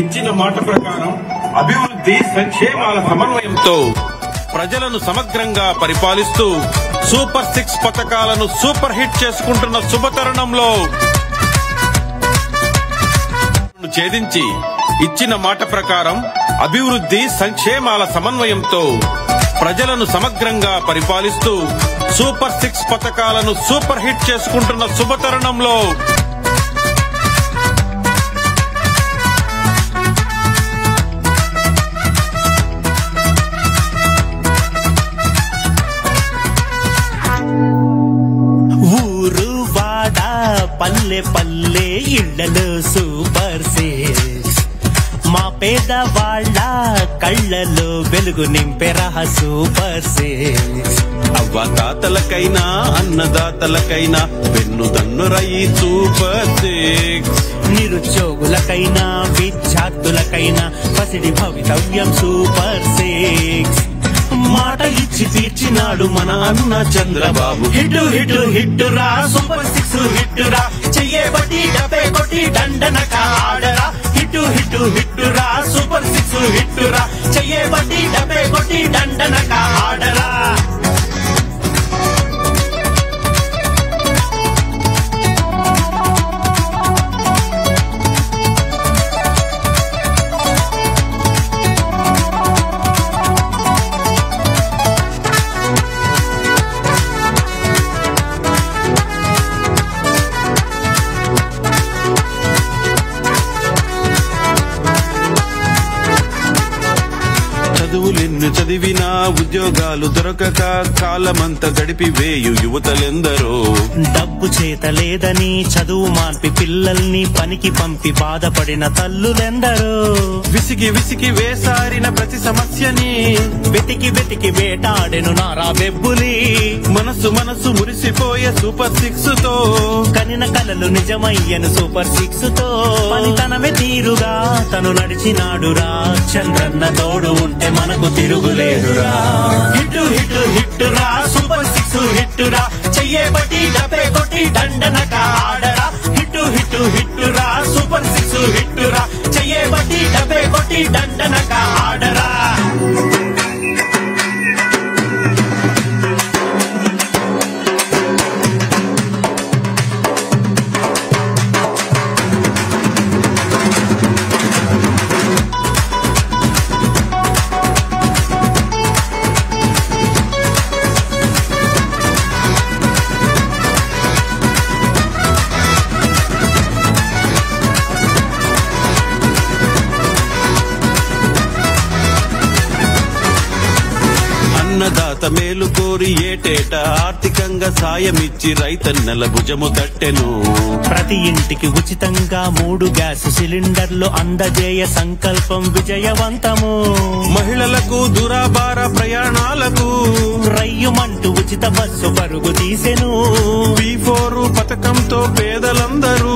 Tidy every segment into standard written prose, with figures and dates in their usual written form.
ఇచ్చిన మాట ప్రకారం అభివృద్ధి సంక్షేమాల సమన్వయంతో ప్రజలను సమగ్రంగా పరిపాలిస్తూ సూపర్ 6 పథకాలను సూపర్ హిట్ చేసుకుంటున్న శుభతరుణంలో ఛేదించి ఇచ్చిన మాట ప్రకారం అభివృద్ధి సంక్షేమాల సమన్వయంతో ప్రజలను సమగ్రంగా పరిపాలిస్తూ సూపర్ 6 పథకాలను సూపర్ హిట్ చేసుకుంటున్న శుభతరుణంలో పల్లె పల్లె ఇళ్లలో సూపర్ 6 మా పేదవాళ్ల కళ్లలో వెలుగు నింపెరా సూపర్ 6 అవ్వదాతలకైనా అన్నదాతలకైనా వెన్నుదన్నురై సూపర్ 6 నిరుద్యోగులకైనా విద్యార్థులకైనా పసిడి భవితవ్యం సూపర్ 6 మాట ఇచ్చి తీర్చినాడు మన అన్న చంద్రబాబు హిట్టు హిట్టు హిట్టురా సూపర్ 6 హిట్టురా చెయ్యబట్టి డబ్బే కొట్టి దండనక ఆడరా హిట్టు హిట్టు హిట్టురా సూపర్ 6 హిట్టురా చెయ్యబట్టి డబ్బే కొట్టి దండనక ఆడరా చదువులెన్ను చదివినా ఉద్యోగాలు దొరకక కాలమంతా గడిపి వేయు యువతలెందరో డబ్బు చేత లేదని చదువు మాన్పి పిల్లల్ని పనికి పంపి బాధపడిన తల్లులెందరో విసిగి విసిగి వేసారిన ప్రతి సమస్యని వెతికి వెతికి వేటాడెను నారా బెబ్బులి మనసు మనసు మురిసిపోయే సూపర్ 6 తో కనిన కలలు నిజమయ్యను సూపర్ 6 తో పనితనమే తీరుగా తను నడిచినాడురా చంద్రన్న తోడు ఉంటే మనకు తిరుగులేదురా హిట్టు హిట్టు హిట్టురా సూపర్ 6 హిట్టురా చెయ్యబట్టి డబ్బే కొట్టి దండనక ఆడరా హిట్టు హిట్టు హిట్టురా సూపర్ 6 హిట్టురా చెయ్యబట్టి డబ్బే కొట్టి దండనక ఆడరా అన్నదాత మేలు కోరి ఏటేటా ఆర్థికంగా సాయమిచ్చి రైతన్నల భుజము తట్టెను ప్రతి ఇంటికి ఉచితంగా 3 గ్యాస్ సిలిండర్లు అందజేయ సంకల్పం విజయవంతము మహిళలకు దురాభార ప్రయాణాలకు రయ్యుమంటూ ఉచిత బస్సు పరుగు తీసెను B4 పథకంతో పేదలందరూ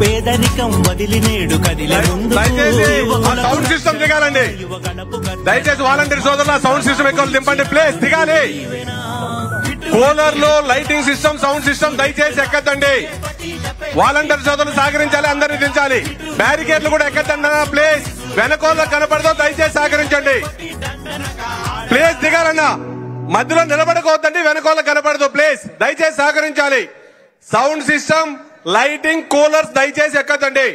పేదరికం వదిలి నేడు కదిలే ముందు సౌండ్ సిస్టమ్ దిగాలండి. దయచేసి వాలంటీర్ సోదరుల సౌండ్ సిస్టమ్ ఎక్కువ దింపండి. ప్లేస్ దిగాలి. కూలర్ లో లైటింగ్ సిస్టమ్ సౌండ్ సిస్టమ్ దయచేసి ఎక్కద్దండి. వాలంటీర్ సోదరులు సహకరించాలి, అందరినీ దించాలి. బ్యారికేడ్లు కూడా ఎక్కద్దండి. ప్లేస్ వెనకోళ్ళ కనపడదో దయచేసి సహకరించండి. ప్లేస్ దిగాలన్నా మధ్యలో నిలబడుకోవద్దండి, వెనకోళ్ళ కనపడదు. ప్లేస్ దయచేసి సహకరించాలి. సౌండ్ సిస్టమ్ లైటింగ్ కూలర్స్ దయచేసి ఎక్కద్దండి.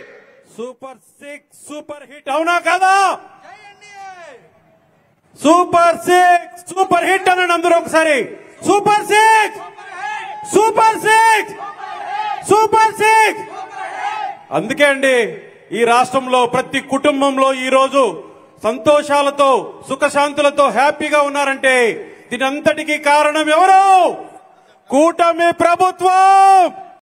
సూపర్ 6 సూపర్ హిట్ అవునా కదా? సూపర్ 6 సూపర్ హిట్ అనండి అందరూ ఒకసారి. Super 6 super 6 super 6. అందుకే అండి ఈ రాష్ట్రంలో ప్రతి కుటుంబంలో ఈ రోజు సంతోషాలతో సుఖశాంతులతో హ్యాపీగా ఉన్నారంటే దీనంతటికీ కారణం ఎవరు? కూటమి ప్రభుత్వం.